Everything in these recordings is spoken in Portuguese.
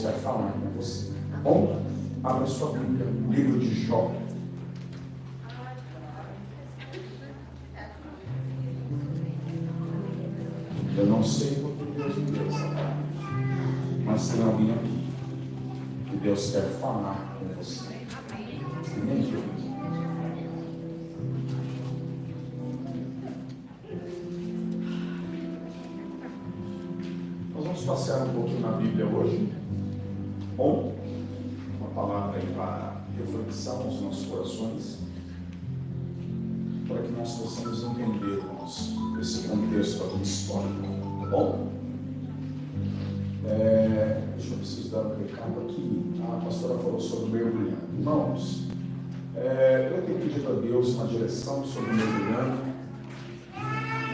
vai falar com você. Tá bom? Abra sua Bíblia, livro de Jó. Eu não sei porque Deus me deu essa palavra, mas tem alguém aqui que Deus quer falar com você. Amém, Jesus? Nós vamos passear um pouquinho na Bíblia hoje. Bom, uma palavra aí para reflexão aos nossos corações, para que nós possamos entender, irmãos, esse contexto aqui histórico. Tá bom? Deixa eu precisar dar um recado aqui. A pastora falou sobre mergulhando. Irmãos, eu tenho pedido a Deus uma direção sobre mergulhando,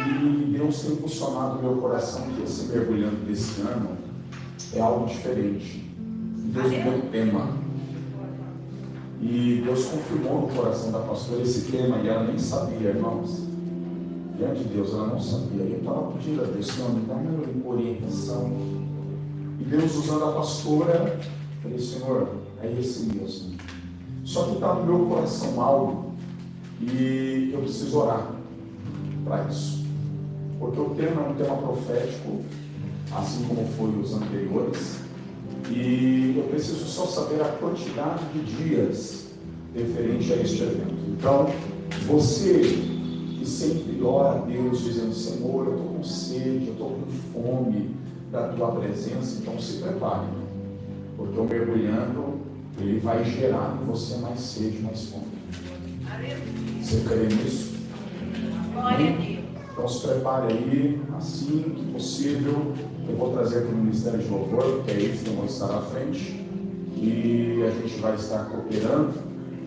e Deus tem impulsionado o meu coração que esse mergulhando desse ano é algo diferente. Deus me deu um tema, e Deus confirmou no coração da pastora esse tema, e ela nem sabia, irmãos. Diante de Deus, ela não sabia. E eu estava pedindo a Deus, Senhor, me dá uma orientação. E Deus, usando a pastora, falei, Senhor, é esse mesmo. Só que está no meu coração algo, e eu preciso orar para isso. Porque o tema é um tema profético, assim como foi os anteriores. E eu preciso só saber a quantidade de dias referente a este evento. Então, você que sempre ora a Deus dizendo, Senhor, eu estou com sede, eu estou com fome da tua presença, então se prepare, porque o mergulhando, ele vai gerar em você mais sede, mais fome. Você crê nisso? Glória a Deus. Então se prepare aí, assim que possível. Eu vou trazer para o Ministério de Louvor, porque é eles que vão estar à frente, e a gente vai estar cooperando.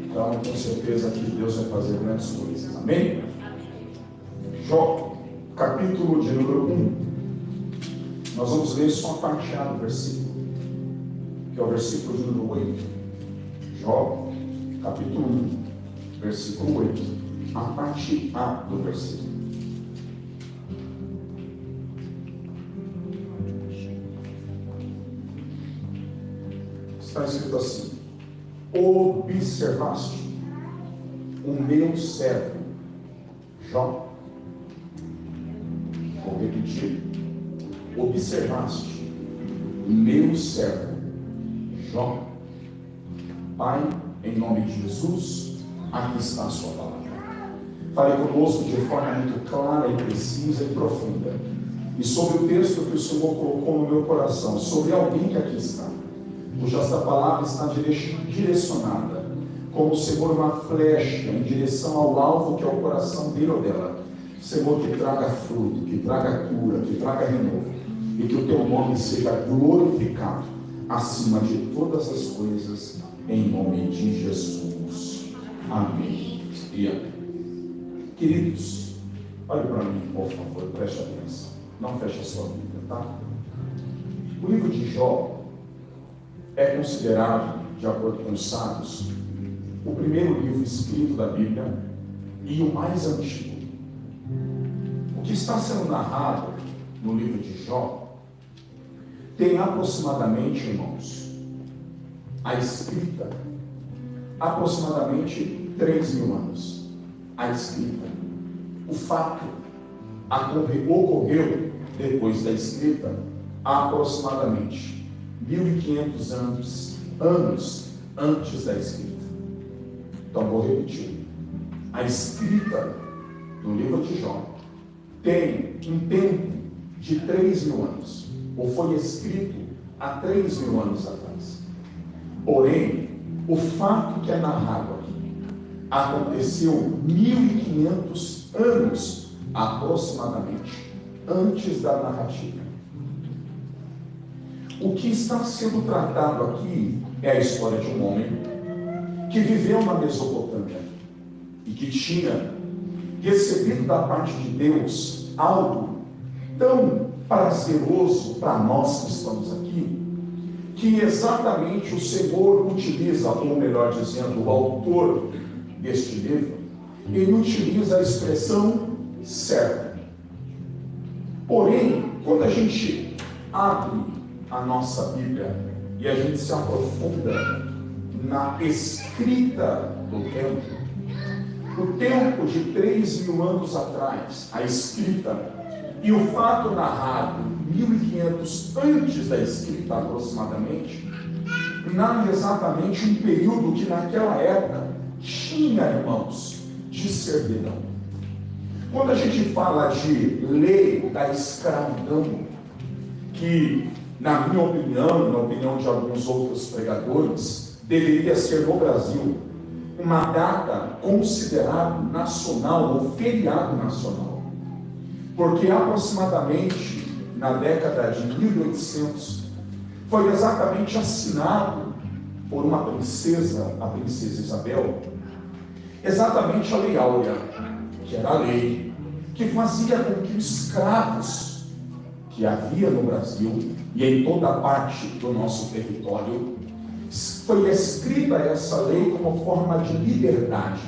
Então tenho certeza que Deus vai fazer grandes coisas. Amém? Jó, capítulo de número 1. Nós vamos ler só a parte A do versículo, que é o versículo de número 8. Jó, capítulo 1, versículo 8. A parte A do versículo. Está escrito assim: observaste o meu servo Jó. Vou repetir. Observaste o meu servo Jó. Pai, em nome de Jesus, aqui está a sua palavra. Fale conosco de forma muito clara e precisa e profunda. E sobre o texto que o Senhor colocou no meu coração, sobre alguém que aqui está, cuja esta palavra está direcionada, como o Senhor uma flecha em direção ao alvo que é o coração dele ou dela. Senhor, que traga fruto, que traga cura, que traga renovo, e que o teu nome seja glorificado acima de todas as coisas, em nome de Jesus. Amém e amém. Queridos, olhe para mim, por favor, preste atenção. Não feche a sua Bíblia, tá? O livro de Jó é considerado, de acordo com os sábios, o primeiro livro escrito da Bíblia e o mais antigo. O que está sendo narrado no livro de Jó tem aproximadamente, irmãos, a escrita, aproximadamente 3.000 anos. A escrita, o fato ocorreu depois da escrita aproximadamente 1.500 anos antes da escrita. Então vou repetir. A escrita do livro de Jó tem um tempo de 3.000 anos, ou foi escrito há 3.000 anos atrás. Porém, o fato que é narrado aqui aconteceu 1.500 anos aproximadamente antes da narrativa. O que está sendo tratado aqui é a história de um homem que viveu na Mesopotâmia e que tinha recebido da parte de Deus algo tão prazeroso para nós que estamos aqui, que exatamente o Senhor utiliza, ou melhor dizendo, o autor deste livro, ele utiliza a expressão servo. Porém, quando a gente abre a nossa Bíblia e a gente se aprofunda na escrita do templo, o tempo de 3.000 anos atrás, a escrita, e o fato narrado 1.500 antes da escrita aproximadamente, narra exatamente um período que naquela época tinha, irmãos, de servidão. Quando a gente fala de lei da escravidão, que na minha opinião, na opinião de alguns outros pregadores, deveria ser no Brasil uma data considerada nacional ou feriado nacional, porque aproximadamente na década de 1800 foi exatamente assinado por uma princesa, a princesa Isabel, exatamente a Lei Áurea, que era a lei que fazia com que os escravos que havia no Brasil e em toda parte do nosso território, foi escrita essa lei como forma de liberdade,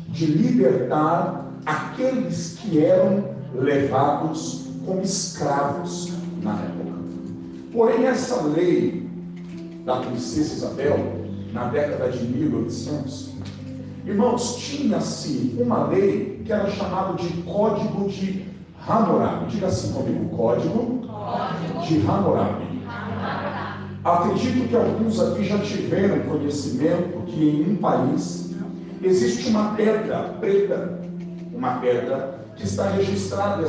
de libertar aqueles que eram levados como escravos na época. Porém, essa lei da princesa Isabel, na década de 1800, irmãos, tinha-se uma lei que era chamada de Código de Hammurabi. Diga assim comigo, Código de Hammurabi. Acredito que alguns aqui já tiveram conhecimento que em um país existe uma pedra preta, uma pedra que está registrada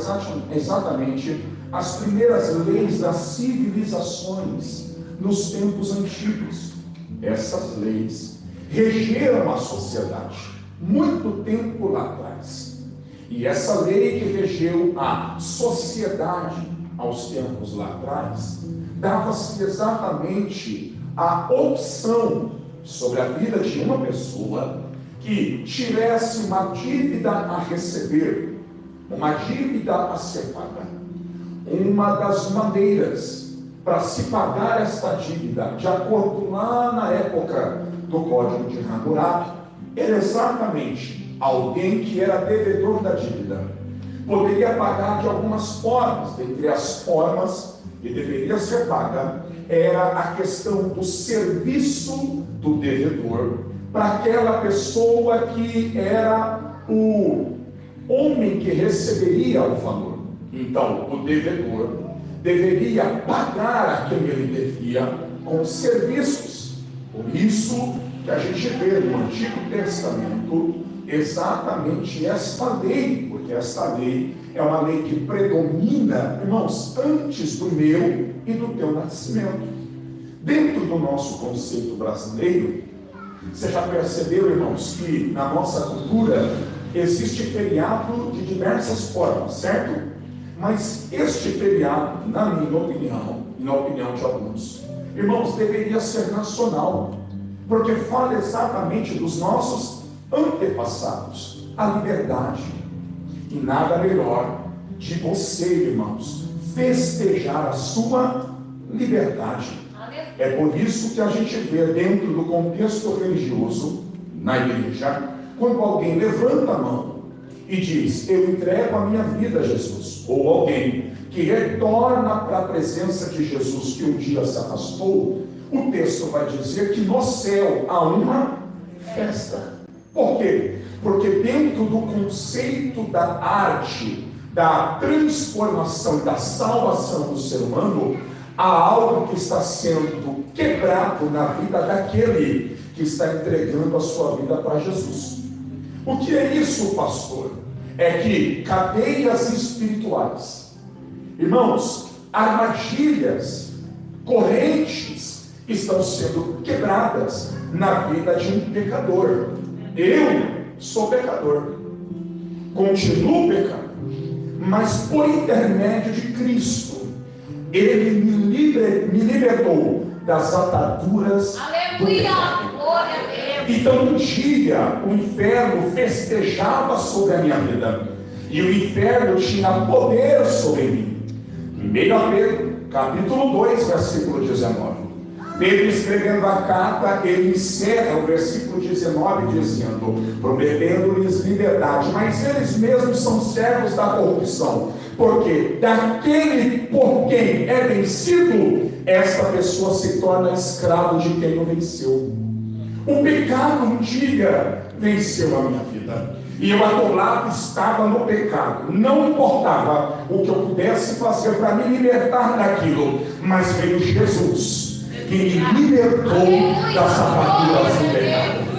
exatamente as primeiras leis das civilizações nos tempos antigos. Essas leis regeram a sociedade muito tempo lá atrás. E essa lei que regeu a sociedade aos tempos lá atrás, dava-se exatamente a opção sobre a vida de uma pessoa que tivesse uma dívida a receber, uma dívida a ser paga. Uma das maneiras para se pagar esta dívida, de acordo lá na época do Código de Hammurabi, era exatamente alguém que era devedor da dívida. Poderia pagar de algumas formas, dentre as formas que deveria ser paga, era a questão do serviço do devedor para aquela pessoa que era o homem que receberia o valor. Então, o devedor deveria pagar a quem ele devia com serviços. Por isso que a gente vê no Antigo Testamento exatamente esta lei, porque esta lei é uma lei que predomina, irmãos, antes do meu e do teu nascimento. Dentro do nosso conceito brasileiro, você já percebeu, irmãos, que na nossa cultura existe feriado de diversas formas, certo? Mas este feriado, na minha opinião, e na opinião de alguns, irmãos, deveria ser nacional, porque fala exatamente dos nossos antepassados, a liberdade. E nada melhor de você, irmãos, festejar a sua liberdade. É por isso que a gente vê dentro do contexto religioso, na igreja, quando alguém levanta a mão e diz, eu entrego a minha vida a Jesus, ou alguém que retorna para a presença de Jesus que um dia se afastou, o texto vai dizer que no céu há uma festa. Por quê? Porque dentro do conceito da arte, da transformação e da salvação do ser humano, há algo que está sendo quebrado na vida daquele que está entregando a sua vida para Jesus. O que é isso, pastor? É que cadeias espirituais, irmãos, armadilhas, correntes estão sendo quebradas na vida de um pecador. Eu sou pecador, continuo pecando, mas por intermédio de Cristo, Ele me libertou das ataduras do pecado. Então um dia o inferno festejava sobre a minha vida, e o inferno tinha poder sobre mim. Em 1 Pedro, capítulo 2, versículo 19. Pedro, escrevendo a carta, ele encerra o versículo 19 dizendo, prometendo-lhes liberdade, mas eles mesmos são servos da corrupção, Porque daquele por quem é vencido, esta pessoa se torna escravo de quem o venceu. O pecado um dia venceu a minha vida, e eu atolado estava no pecado. Não importava o que eu pudesse fazer para me libertar daquilo, mas veio Jesus que me libertou das ataduras do pecado.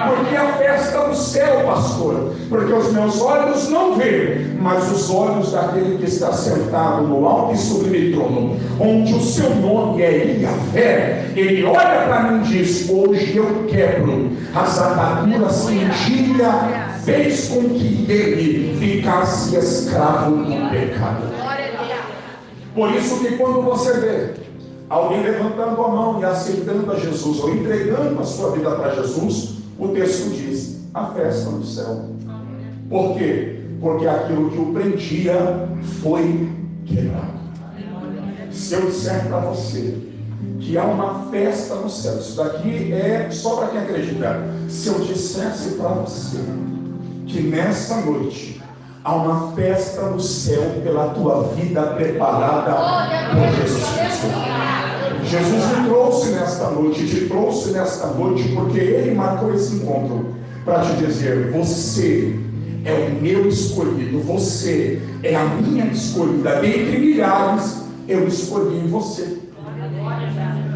Porque a festa do céu, pastor, porque os meus olhos não veem, mas os olhos daquele que está sentado no alto e sublime trono, onde o seu nome é Yahvé, ele olha para mim e diz: hoje eu quebro as ataduras que um dia fez com que ele ficasse escravo do pecado. Por isso que quando você vê alguém levantando a mão e aceitando a Jesus, ou entregando a sua vida para Jesus, o texto diz: a festa no céu. Por quê? Porque aquilo que o prendia foi quebrado. Se eu disser para você que há uma festa no céu, isso daqui é só para quem acredita. Se eu dissesse para você que nessa noite há uma festa no céu pela tua vida preparada por Jesus Cristo. Jesus me trouxe nesta noite, te trouxe nesta noite, porque Ele marcou esse encontro para te dizer: você é o meu escolhido, você é a minha escolhida, dentre milhares eu escolhi você.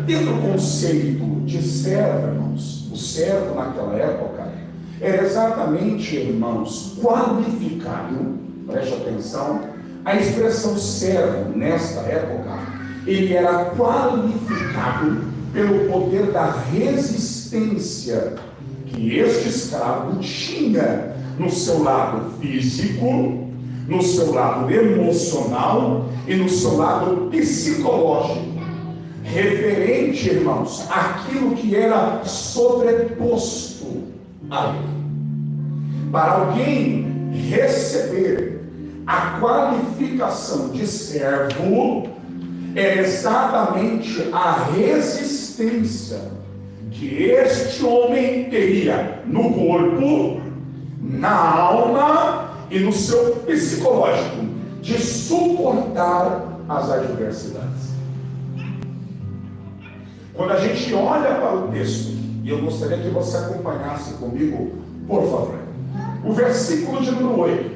Dentro do conceito de servo, irmãos, o servo naquela época era exatamente, irmãos, qualificado, preste atenção, a expressão servo nesta época, ele era qualificado pelo poder da resistência que este escravo tinha no seu lado físico, no seu lado emocional e no seu lado psicológico, referente, irmãos, àquilo que era sobreposto a ele. Para alguém receber a qualificação de servo, é exatamente a resistência que este homem teria no corpo, na alma e no seu psicológico, de suportar as adversidades. Quando a gente olha para o texto, e eu gostaria que você acompanhasse comigo, por favor, o versículo de número 8.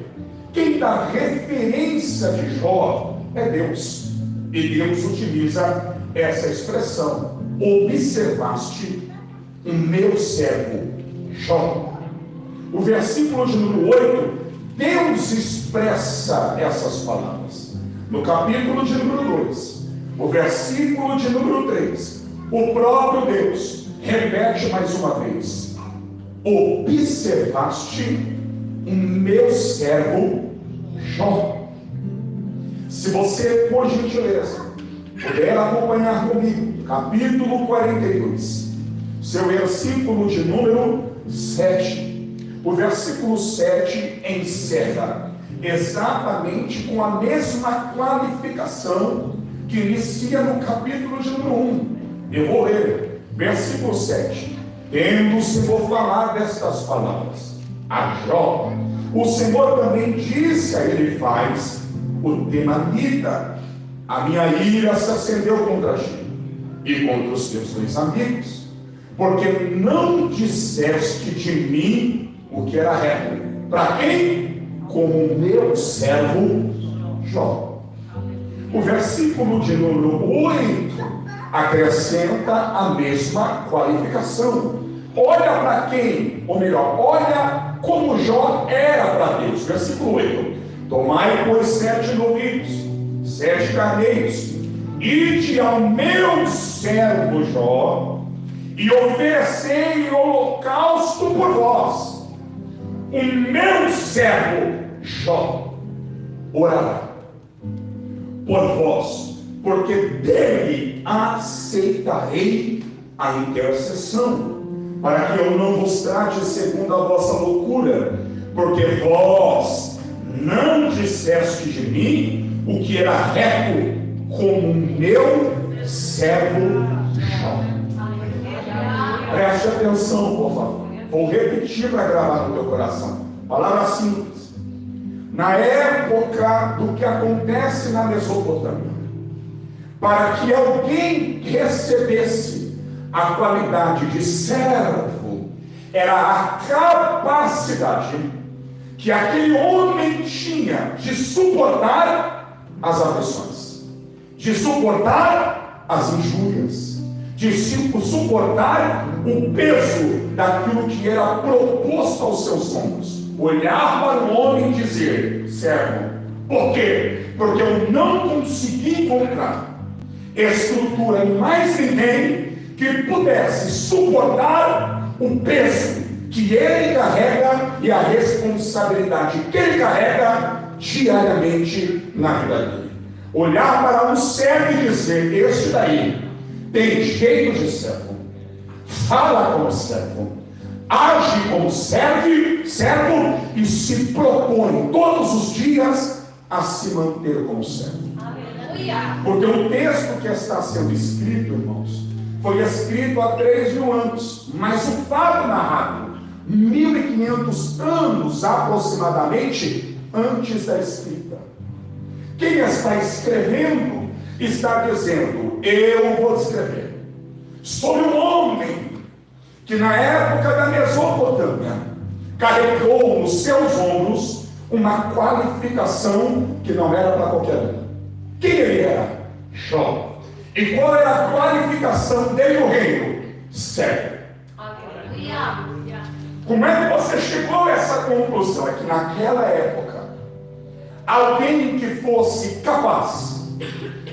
Quem dá referência de Jó é Deus. E Deus utiliza essa expressão: observaste o meu servo Jó. O versículo de número 8, Deus expressa essas palavras. No capítulo de número 2, o versículo de número 3, o próprio Deus repete mais uma vez: observaste o meu servo Jó. Se você, por gentileza, puder acompanhar comigo, capítulo 42, seu versículo de número 7. O versículo 7 encerra exatamente com a mesma qualificação que inicia no capítulo de número 1. Eu vou ler, versículo 7. Tendo o Senhor falar destas palavras a Jó, o Senhor também disse a Elifaz, o temanita: a minha ira se acendeu contra ti e contra os teus dois amigos, porque não disseste de mim o que era reto. Para quem? Como o meu servo Jó. O versículo de número 8 acrescenta a mesma qualificação. Olha para quem, ou melhor, olha como Jó era para Deus. Versículo 8: tomai, pois, 7 novilhos, 7 carneiros, ide ao meu servo Jó, e oferecei holocausto por vós. O meu servo Jó orará por vós, porque dele aceitarei a intercessão, para que eu não vos trate segundo a vossa loucura, porque vós não disseste de mim o que era reto, como meu servo Jó. Preste atenção, por favor. Vou repetir para gravar no teu coração. Palavra simples. na época do que acontece na Mesopotâmia, para que alguém recebesse a qualidade de servo, era a capacidade que aquele homem tinha de suportar as aflições, de suportar as injúrias, de suportar o peso daquilo que era proposto aos seus ombros. Olhar para o homem e dizer: servo. Por quê? Porque eu não consegui encontrar estrutura em mais ninguém que pudesse suportar o peso que ele carrega e a responsabilidade que ele carrega diariamente na vida dele. Olhar para um servo e dizer: este daí tem jeito de servo, fala como servo, age como servo e se propõe todos os dias a se manter como servo. Porque o texto que está sendo escrito, irmãos, foi escrito há 3.000 anos, mas o fato narrado 1.500 anos aproximadamente antes da escrita. Quem está escrevendo está dizendo: eu vou descrever sobre um homem que na época da Mesopotâmia carregou nos seus ombros uma qualificação que não era para qualquer um. Quem ele era? Jó. E qual era a qualificação dele no reino? Servo. Como é que você chegou a essa conclusão? É que naquela época, alguém que fosse capaz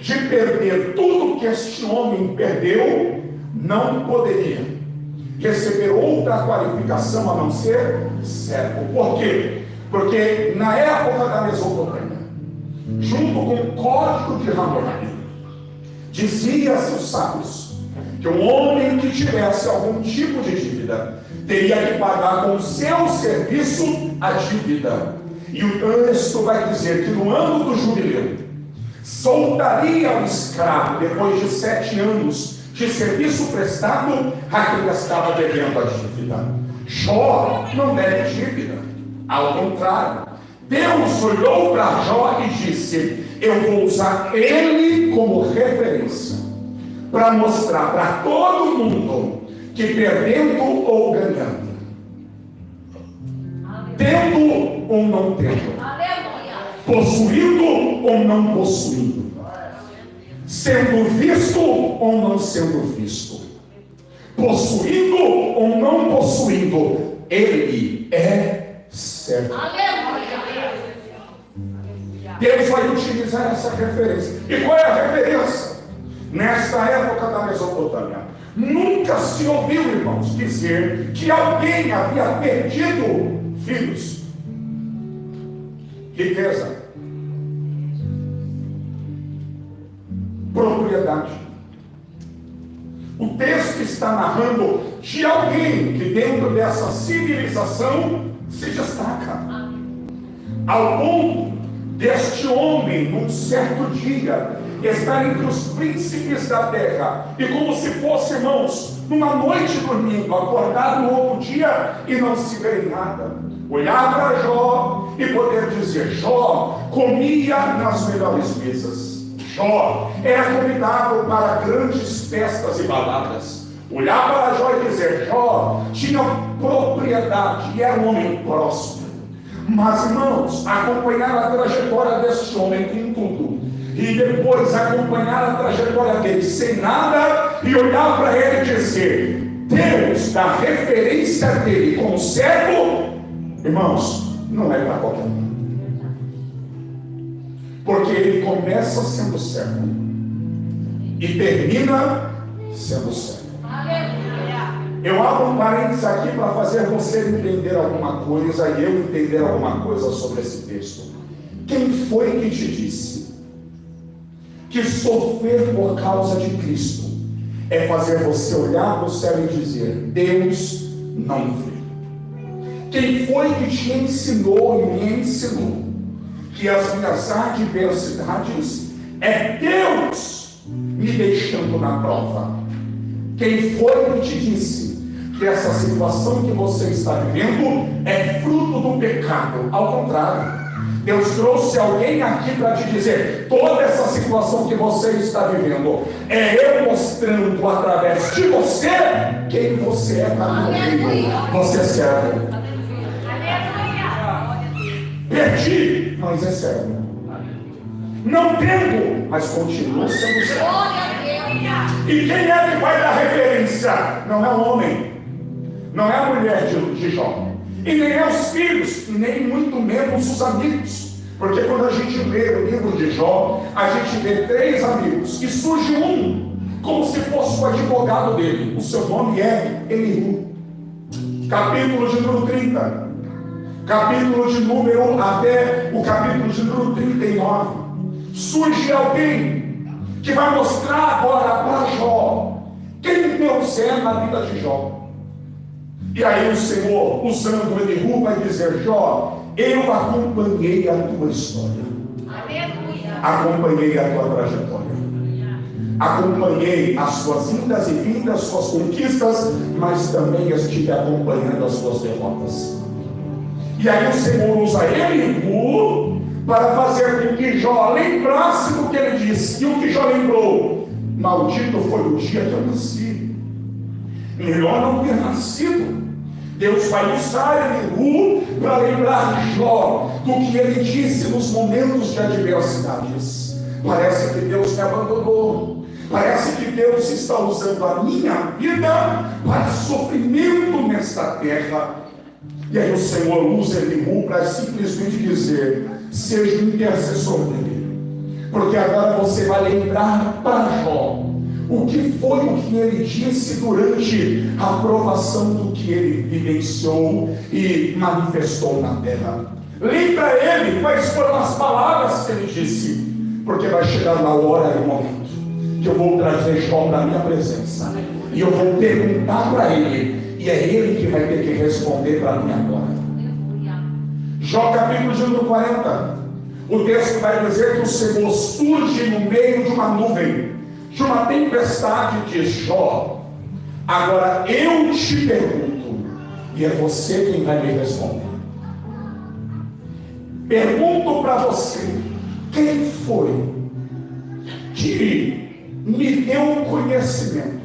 de perder tudo que este homem perdeu, não poderia receber outra qualificação a não ser servo. Por quê? Porque na época da Mesopotâmia, junto com o código de Hammurabi, dizia-se os sábios que um homem que tivesse algum tipo de dívida teria que pagar com o seu serviço a dívida. E o texto vai dizer que no ano do jubileu soltaria o escravo depois de 7 anos de serviço prestado a quem estava devendo a dívida. Jó não deve dívida, ao contrário, Deus olhou para Jó e disse: eu vou usar ele como referência para mostrar para todo mundo que perdendo ou ganhando, tendo ou não tendo, possuindo ou não possuindo, sendo visto ou não sendo visto, possuindo ou não possuindo, ele é servo. Deus vai utilizar essa referência. E qual é a referência? Nesta época da Mesopotâmia, nunca se ouviu, irmãos, dizer que alguém havia perdido filhos, riqueza, propriedade. O texto está narrando de alguém que dentro dessa civilização se destaca, ao ponto deste homem, num certo dia, estar entre os príncipes da terra, e como se fosse, irmãos, numa noite dormindo, acordar no outro dia e não se ver em nada, olhar para Jó e poder dizer: Jó comia nas melhores mesas, Jó era convidado para grandes festas e baladas, olhar para Jó e dizer: Jó tinha propriedade e era um homem próspero. Mas, irmãos, acompanhar a trajetória deste homem com tudo, e depois acompanhar a trajetória dele sem nada, e olhar para ele e dizer: Deus dá referência dele como servo, irmãos, não é para qualquer um. Porque ele começa sendo servo e termina sendo servo. Eu abro um parênteses aqui para fazer você entender alguma coisa e eu entender alguma coisa sobre esse texto. Quem foi que te disse que sofrer por causa de Cristo é fazer você olhar para o céu e dizer: Deus não vê? Quem foi que te ensinou e me ensinou que as minhas adversidades é Deus me deixando na prova? Quem foi que te disse que essa situação que você está vivendo é fruto do pecado? Ao contrário, Deus trouxe alguém aqui para te dizer: toda essa situação que você está vivendo, é eu mostrando através de você quem você é para o reino. Você é servo. Perdi, mas é servo. Não tendo, mas continua sendo servo. E quem é que vai dar referência? Não é o homem, não é a mulher de Jó, e nem é os filhos, nem muito menos os amigos. Porque quando a gente lê o livro de Jó, a gente vê 3 amigos, e surge um como se fosse o advogado dele. O seu nome é Eliú. Capítulo de número 30, capítulo de número até o capítulo de número 39, surge alguém que vai mostrar agora para Jó quem Deus é na vida de Jó. E aí o Senhor, usando Eliú, vai dizer: Jó, eu acompanhei a tua história, acompanhei a tua trajetória, acompanhei as suas indas e vindas, suas conquistas, mas também estive acompanhando as suas derrotas. E aí o Senhor usa Eliú para fazer com que Jó lembrasse do que ele disse. E o que Jó lembrou? Maldito foi o dia que eu nasci, melhor não ter nascido. Deus vai usar Eliú para lembrar Jó do que ele disse nos momentos de adversidades. Parece que Deus me abandonou, parece que Deus está usando a minha vida para sofrimento nesta terra. E aí o Senhor usa Eliú para simplesmente dizer: seja o intercessor dele, porque agora você vai lembrar para Jó o que foi o que ele disse durante a provação do que ele vivenciou e manifestou na terra. Lembra ele quais foram as palavras que ele disse, porque vai chegar na hora e o momento que eu vou trazer Jó para a minha presença, e eu vou perguntar para ele, e é ele que vai ter que responder para mim agora. Jó capítulo de número 40, o texto vai dizer que o Senhor surge no meio de uma nuvem, de uma tempestade, e diz: Jó, agora eu te pergunto, e é você quem vai me responder. Pergunto para você: quem foi que me deu conhecimento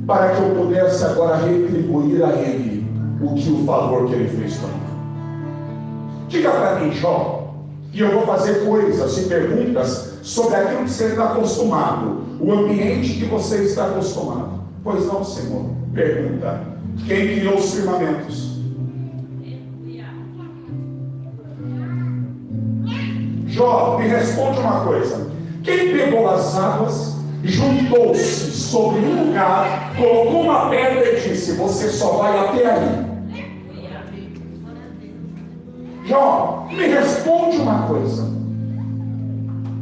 para que eu pudesse agora retribuir a ele o favor que ele fez para mim? Diga para mim, Jó, e eu vou fazer coisas e perguntas sobre aquilo que você está acostumado, o ambiente que você está acostumado. Pois não, Senhor. Pergunta: quem criou os firmamentos? Jó, me responde uma coisa: quem pegou as águas, juntou-se sobre um lugar, colocou uma pedra e disse: você só vai até aí? Jó, me responde uma coisa: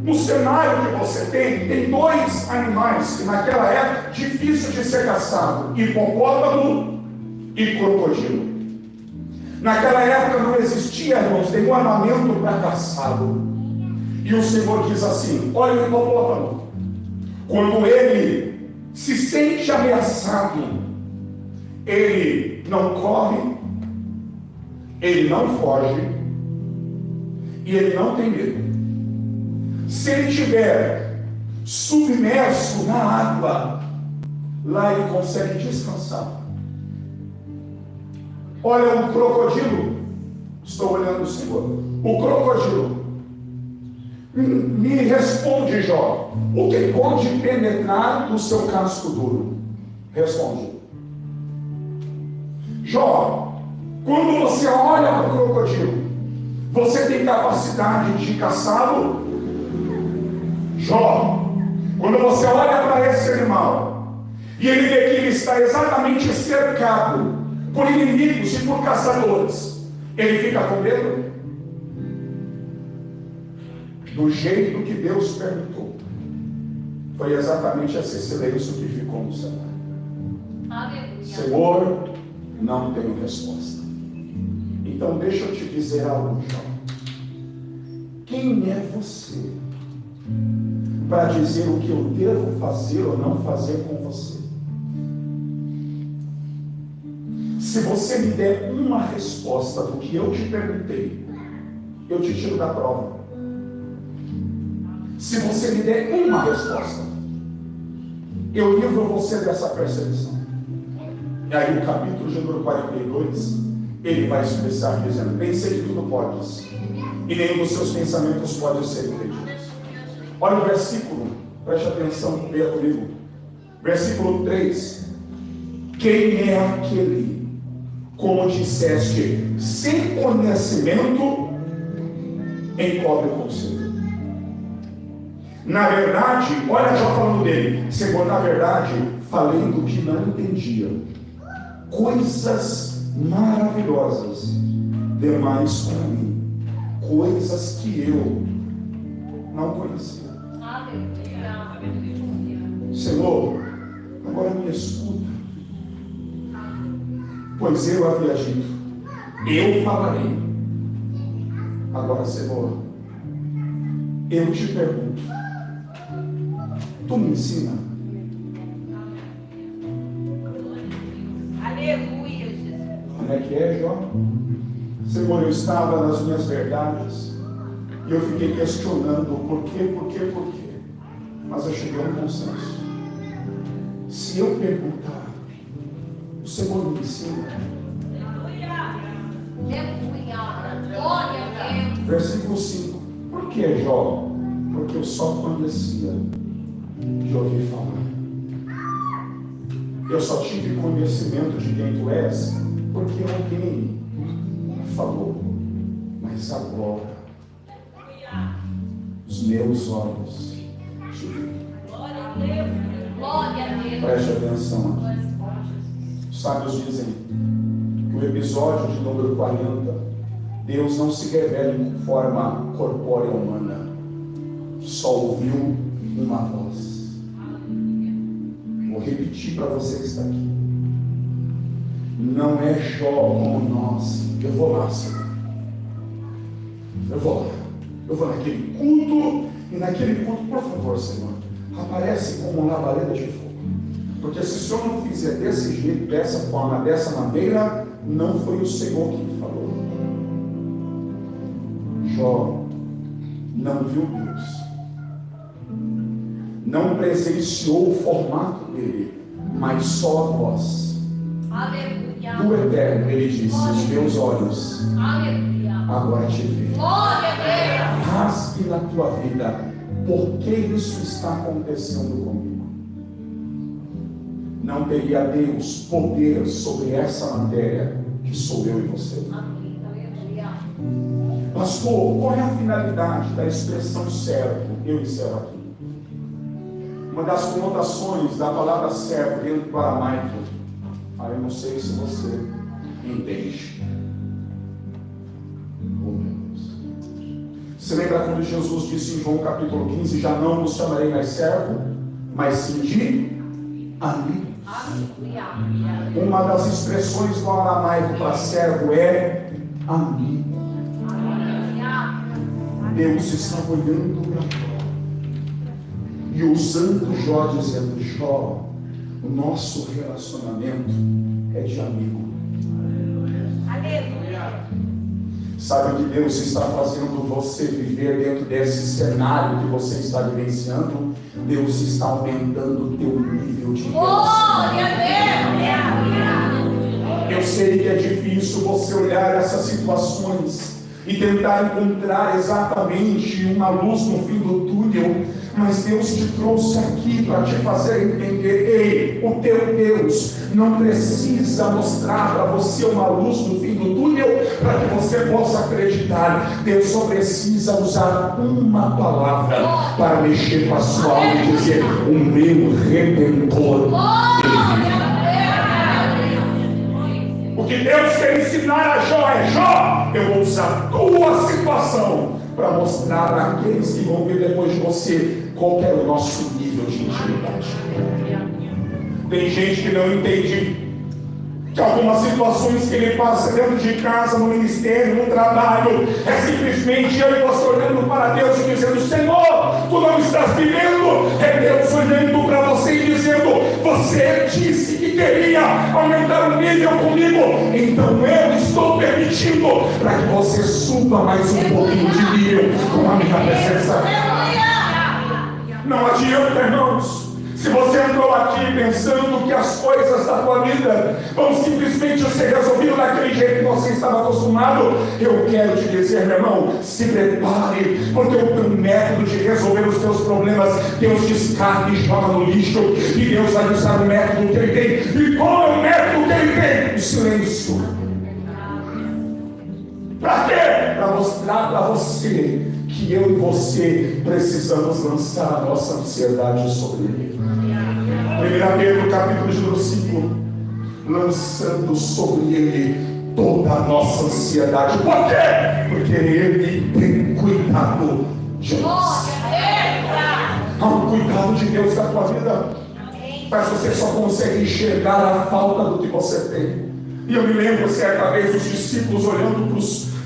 no cenário que você tem 2 animais que naquela época difícil de ser caçado: hipopótamo e crocodilo. Naquela época não existia, irmãos, nenhum armamento para caçá-lo. E o Senhor diz assim: olha o hipopótamo, quando ele se sente ameaçado, ele não corre, ele não foge, e ele não tem medo. Se ele estiver submerso na água, lá ele consegue descansar. Olha o crocodilo, estou olhando o Senhor, o crocodilo, me responde, Jó, o que pode penetrar no seu casco duro? Responde. Jó, quando você olha para o crocodilo, você tem capacidade de caçá-lo? Jó, quando você olha para esse animal e ele vê que ele está exatamente cercado por inimigos e por caçadores, ele fica com medo? Do jeito que Deus perguntou, foi exatamente esse silêncio que ficou no cenário. Senhor, não tenho resposta. Então deixa eu te dizer algo, Jó. Quem é você para dizer o que eu devo fazer ou não fazer com você? Se você me der uma resposta do que eu te perguntei, eu te tiro da prova. Se você me der uma resposta, eu livro você dessa perseguição. E aí o capítulo de número 42, ele vai expressar dizendo: bem sei que tudo podes, e nenhum dos seus pensamentos pode ser impedidos. Olha o versículo, preste atenção, leia comigo. Versículo 3. Quem é aquele, como disseste, sem conhecimento, encobre o conselho? Na verdade, olha já falando dele, segundo, na verdade, falei do que não entendia, coisas maravilhosas demais para mim, coisas que eu não conhecia. Senhor, agora me escuta, pois eu havia dito, eu falarei. Agora, Senhor, eu te pergunto, tu me ensina? Aleluia, Jesus. Como é que é, Jó? Senhor, eu estava nas minhas verdades e eu fiquei questionando por quê. Mas eu cheguei a um consenso. Se eu perguntar, o Senhor me ensina. Glória a Deus. Versículo 5. Por que, Jó? Porque eu só conhecia de ouvir falar. Eu só tive conhecimento de quem tu és porque alguém falou. Mas agora os meus olhos te veem. Glória a Deus. Glória a Deus. Preste atenção aqui. Os sábios dizem que o episódio de número 40, Deus não se revela em forma corpórea humana, só ouviu uma voz. Vou repetir para você que está aqui. Não é Jó como nós. Eu vou lá, Senhor. Eu vou lá. Eu vou naquele culto, e naquele culto, por favor, Senhor, aparece como uma labareda de fogo. Porque se o Senhor não fizer desse jeito, dessa forma, dessa maneira, não foi o Senhor que falou. Jó não viu Deus, não presenciou o formato dele, mas só a voz. Aleluia. Do Eterno, ele disse: os meus olhos Aleluia. agora te veem. Glória a Deus. Rasgue na tua vida, por que isso está acontecendo comigo? Não teria Deus poder sobre essa matéria que sou eu e você. Aleluia. Pastor, qual é a finalidade da expressão servo? Eu encerro aqui. Uma das conotações da palavra servo dentro do aramaico, eu não sei se você entende. Oh, meu Deus. Você lembra quando Jesus disse em João capítulo 15: já não vos chamarei mais servo, mas sim de amigo. Aleluia. Uma das expressões do aramaico para servo é amigo. Deus está olhando para Jó e usando Jó, dizendo: Jó, o nosso relacionamento é de amigo. Aleluia. Sabe o que Deus está fazendo você viver dentro desse cenário que você está vivenciando? Deus está aumentando o teu nível de Glória relacionamento. a Deus. Eu sei que é difícil você olhar essas situações e tentar encontrar exatamente uma luz no fim do túnel, mas Deus te trouxe aqui para te fazer entender: ei, o teu Deus não precisa mostrar para você uma luz no fim do túnel para que você possa acreditar. Deus só precisa usar uma palavra para mexer com a sua alma e dizer: o meu Redentor. O que Deus quer ensinar a Jó é: Jó, eu vou usar a tua situação para mostrar para aqueles que vão vir depois de você qual é o nosso nível de intimidade. Tem gente que não entende que algumas situações que ele passa dentro de casa, no ministério, no trabalho, é simplesmente eu e você olhando para Deus e dizendo: Senhor, tu não estás vivendo. É Deus olhando para você e dizendo: você disse que queria aumentar o nível comigo. Então eu estou permitindo para que você suba mais um pouquinho de nível com a minha presença. Não adianta, irmãos. Se você entrou aqui pensando que as coisas da tua vida vão simplesmente ser resolvidas daquele jeito que você estava acostumado, eu quero te dizer, meu irmão, se prepare, porque o teu método de resolver os teus problemas, Deus descarta e joga no lixo, e Deus vai usar o método que Ele tem. E qual é o método que Ele tem? O silêncio. Para quê? Para mostrar para você que eu e você precisamos lançar a nossa ansiedade sobre Ele. 1 Pedro capítulo número 5, lançando sobre Ele toda a nossa ansiedade. Por quê? Porque Ele tem cuidado de nós. Há um cuidado de Deus na tua vida, mas você só consegue enxergar a falta do que você tem. E eu me lembro certa vez os discípulos olhando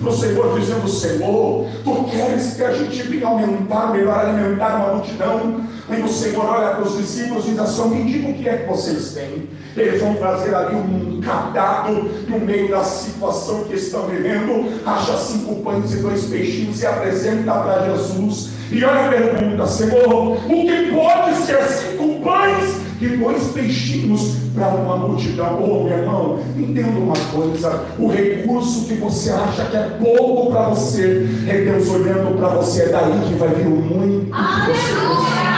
para o Senhor, dizendo: Senhor, Tu queres que a gente venha aumentar, melhor alimentar uma multidão? Aí o Senhor olha para os discípulos e diz assim: me diga o que é que vocês têm. Eles vão trazer ali um cardápio no meio da situação que estão vivendo, acha 5 pães e 2 peixinhos e apresenta para Jesus. E olha a pergunta: Senhor, o que pode ser 5 pães e 2 peixinhos para uma multidão? Oh, meu irmão, entenda uma coisa: o recurso que você acha que é pouco para você, é Deus olhando para você, é daí que vai vir o muito que você precisa.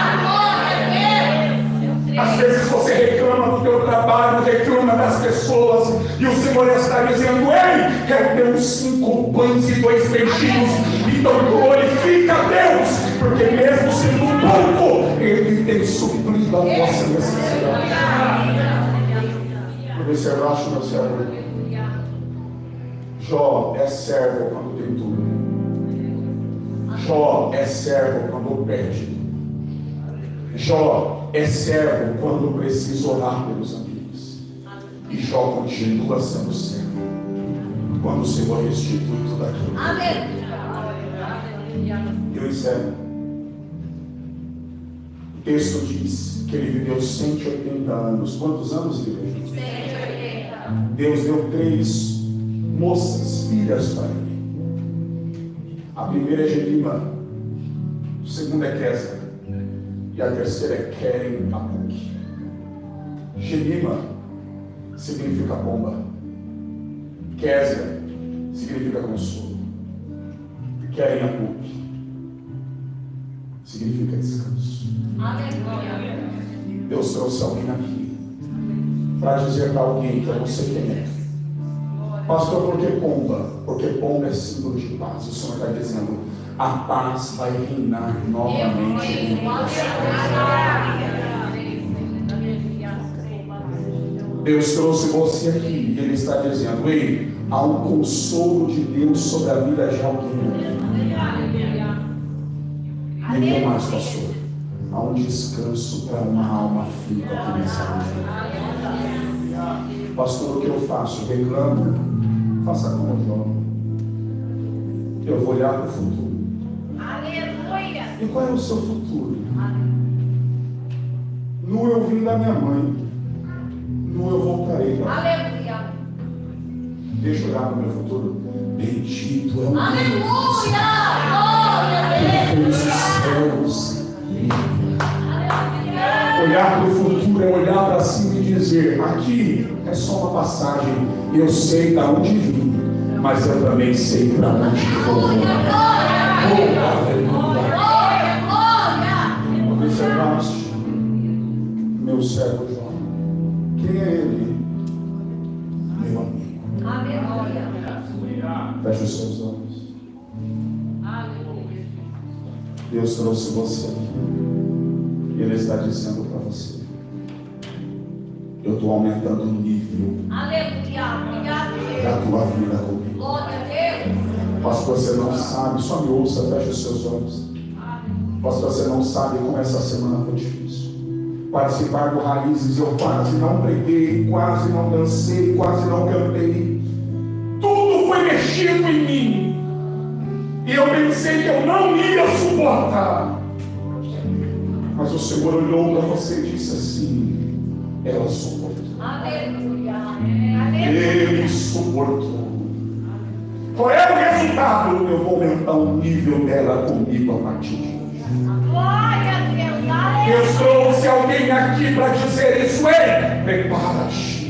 Às vezes você reclama do teu trabalho, reclama das pessoas, e o Senhor está dizendo: ei, é Deus 5 pães e 2 peixinhos. Então glorifica a Deus, porque mesmo sendo pouco, Ele tem suprido a vossa necessidade. Por isso eu acho, meu servo, Jó é servo quando tem tudo. Jó é servo quando perde. Jó é servo quando precisa orar pelos amigos. E Jó continua sendo servo quando o Senhor restitui tudo aquilo. Amém. Eu encerro. O texto diz que ele viveu 180 anos. Quantos anos ele viveu? 180. Deus deu 3 moças, filhas para ele. A primeira é Gemima, a segunda é Kézia, e a terceira é Keren Apuk. Gemima significa pomba. Kézia significa consolo. Keren Apuk significa descanso. Deus trouxe alguém aqui para dizer para alguém que eu não sei quem é: pastor, por que pomba? Porque pomba é símbolo de paz. O Senhor está dizendo: a paz vai reinar novamente. Deus trouxe você aqui e Ele está dizendo: ei, há um consolo de Deus sobre a vida de alguém. E o que mais, pastor? Há um descanso para uma alma aflita aqui nessa noite. Pastor, o que eu faço? Reclamo? Faça como Jó. Eu vou olhar para o futuro. Aleluia. E qual é o seu futuro? Nu eu vim da minha mãe, nu eu voltarei para mim. Aleluia. Deixa eu olhar para o meu futuro. Bendito é o Deus Aleluia. que fez os céus. Olhar para o futuro é olhar para cima e dizer: aqui é só uma passagem. Eu sei de onde vim, mas eu também sei para onde vou. Observaste, meu servo Jó. Quem é ele? Meu amigo. Feche os seus olhos. Deus trouxe você aqui. Ele está dizendo para você: eu estou aumentando o nível da tua vida comigo. Pastor, você não sabe, só me ouça, feche os seus olhos. Pastor, você não sabe como essa semana foi difícil. Participar do Raízes, eu quase não preguei, quase não dancei, quase não cantei. Tudo foi mexido em mim. E eu pensei que eu não ia suportar. Mas o Senhor olhou para você e disse assim: ela suportou. Aleluia. Ele suportou. Qual é o resultado? Eu vou aumentar o nível dela comigo a partir de hoje. Glória a Deus. Aleluia. Eu trouxe alguém aqui para dizer isso. Ei, prepara-te.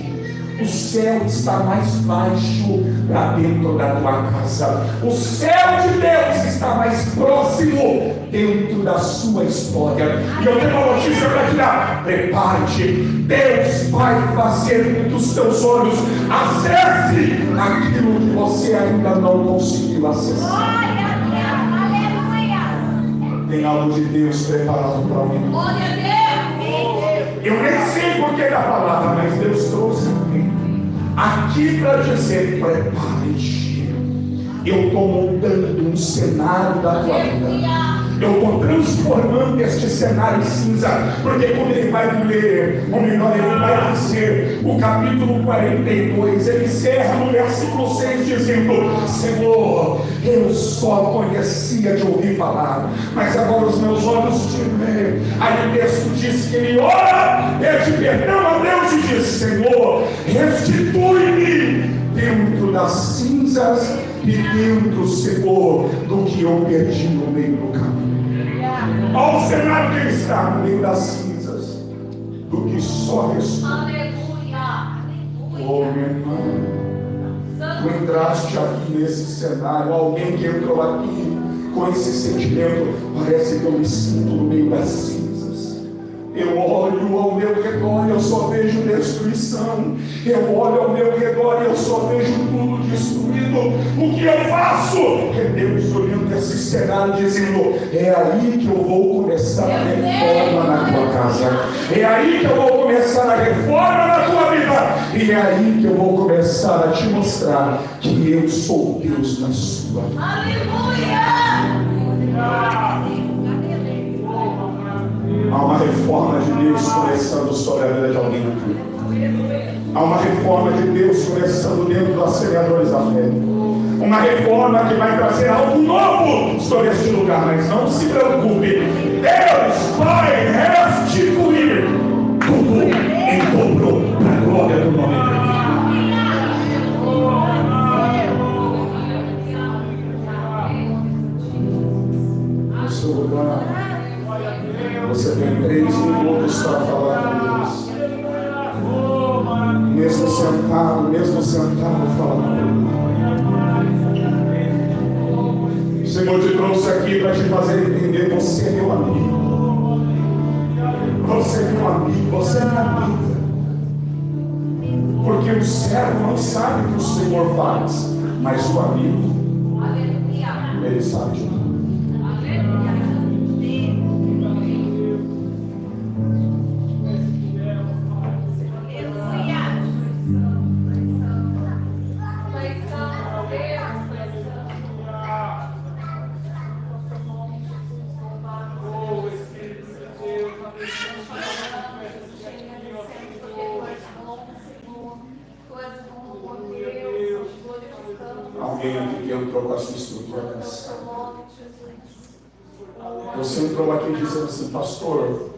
O céu está mais baixo para dentro da tua casa. O céu de Deus está mais próximo dentro da sua história. E eu tenho uma notícia para te dar. Prepare-te. Deus vai fazer com que os teus olhos acesse aquilo que você ainda não conseguiu acessar. Glória a Deus. Aleluia. Tem algo de Deus preparado para mim. Glória a Deus. Eu nem sei porquê da palavra, mas Deus trouxe aqui para dizer: prepare-te. Eu estou montando um cenário da tua vida. Eu estou transformando este cenário em cinza. Porque quando ele vai ler, ou melhor, ele vai dizer o capítulo 42, ele encerra no versículo 6 dizendo: Senhor, eu só conhecia de ouvir falar, mas agora os meus olhos te veem. Aí o texto diz que ele ora, pede perdão a Deus e diz: Senhor, restitui-me dentro das cinzas e dentro, Senhor, do que eu perdi no meio do caminho. Olha o cenário que ele está no meio das cinzas, do que só restou. Aleluia. Oh, meu irmão, tu entraste aqui nesse cenário. Alguém que entrou aqui com esse sentimento: parece que eu me sinto no meio das cinzas. Eu olho ao meu redor e eu só vejo destruição. Eu olho ao meu redor e eu só vejo tudo destruído. O que eu faço? É Deus olhando esse cenário dizendo: é aí que eu vou começar a reforma na tua casa. É aí que eu vou começar a reforma na tua vida. E é aí que eu vou começar a te mostrar que eu sou Deus na sua vida. Aleluia. Há uma reforma de Deus começando sobre a vida de alguém aqui. Há uma reforma de Deus começando dentro dos semeadores da fé. Uma reforma que vai trazer algo novo sobre este lugar. Mas não se preocupe, Deus vai restituir tudo em dobro para a glória do nome dele. No seu lugar, você tem 3 minutos para falar com Deus. Mesmo sentado, fala com Ele. O Senhor te trouxe aqui para te fazer entender: você é meu amigo. Você é meu amigo, você é minha amiga. Porque o servo não sabe o que o Senhor faz, mas o amigo, ele sabe de tudo. Alguém aqui que entrou com a sua estrutura cansada. Você entrou aqui dizendo assim: pastor,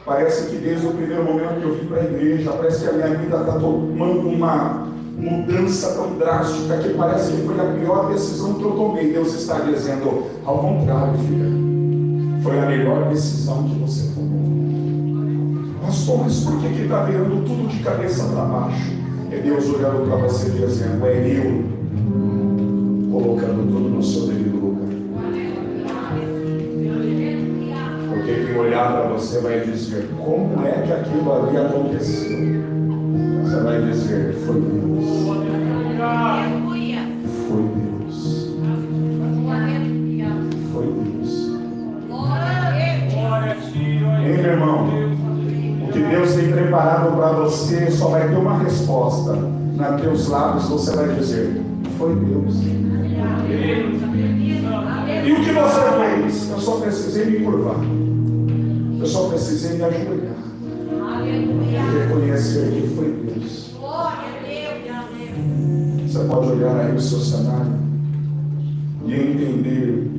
parece que desde o primeiro momento que eu vim para a igreja, parece que a minha vida está tomando uma mudança tão drástica que parece que foi a pior decisão que eu tomei. Deus está dizendo: ao contrário, filha, foi a melhor decisão que você tomou. Pastor, mas por que está virando tudo de cabeça para baixo? É Deus olhando para você dizendo: é eu colocando tudo no seu devido lugar. Porque quem olhar para você vai dizer: como é que aquilo ali aconteceu? Você vai dizer: foi Deus. Foi Deus. Foi Deus. Hein, meu irmão? O que Deus tem preparado para você só vai ter uma resposta. Nos teus lábios você vai dizer: foi Deus. E o que você fez? Eu só precisei me curvar. Eu só precisei me ajoelhar. E reconhecer que foi Deus. Você pode olhar aí o seu cenário e entender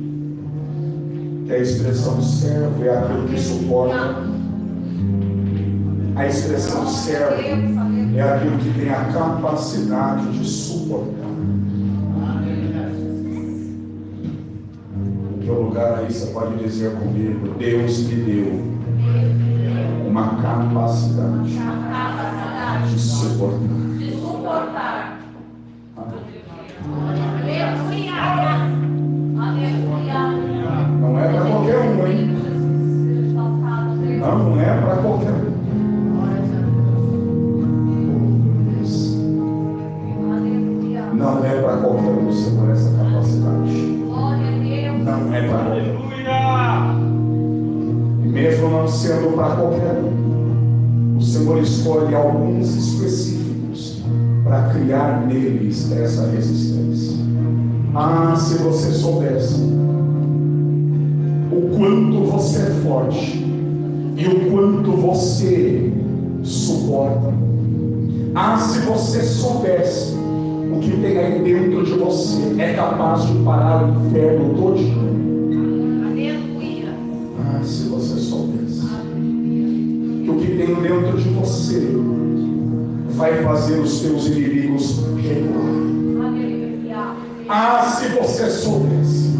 que a expressão servo é aquilo que suporta. A expressão servo é aquilo que tem a capacidade de suportar. Em que lugar aí você pode dizer comigo: Deus me deu uma capacidade de suportar. Não é para qualquer um, hein? Não é para qualquer um. Não é para qualquer um, Senhor, essa capacidade. Não é para qualquer um. E mesmo não sendo para qualquer um, o Senhor escolhe alguns específicos para criar neles essa resistência. Ah, se você soubesse o quanto você é forte e o quanto você suporta. Ah, se você soubesse o que tem aí dentro de você é capaz de parar o inferno todinho. Ah, se você soubesse que o que tem dentro de você vai fazer os teus inimigos recuar. Ah, se você soubesse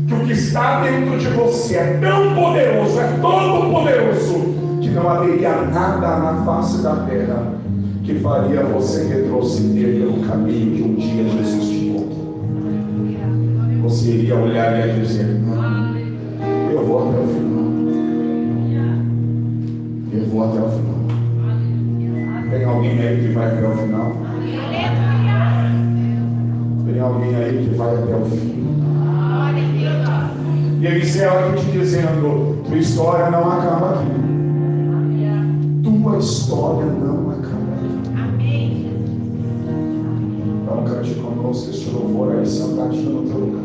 que o que está dentro de você é tão poderoso, é todo poderoso, que não haveria nada na face da terra que faria você retroceder pelo caminho que um dia Jesus te encontrou. Você iria olhar e ia dizer: não, eu vou até o final. Eu vou até o final. Tem alguém aí que vai até o final? Tem alguém aí que vai até o fim? E ele encerra aqui te dizendo: tua história não acaba aqui. Tua história não acaba aqui. Então cante conosco este louvor aí sentadinho no teu lugar.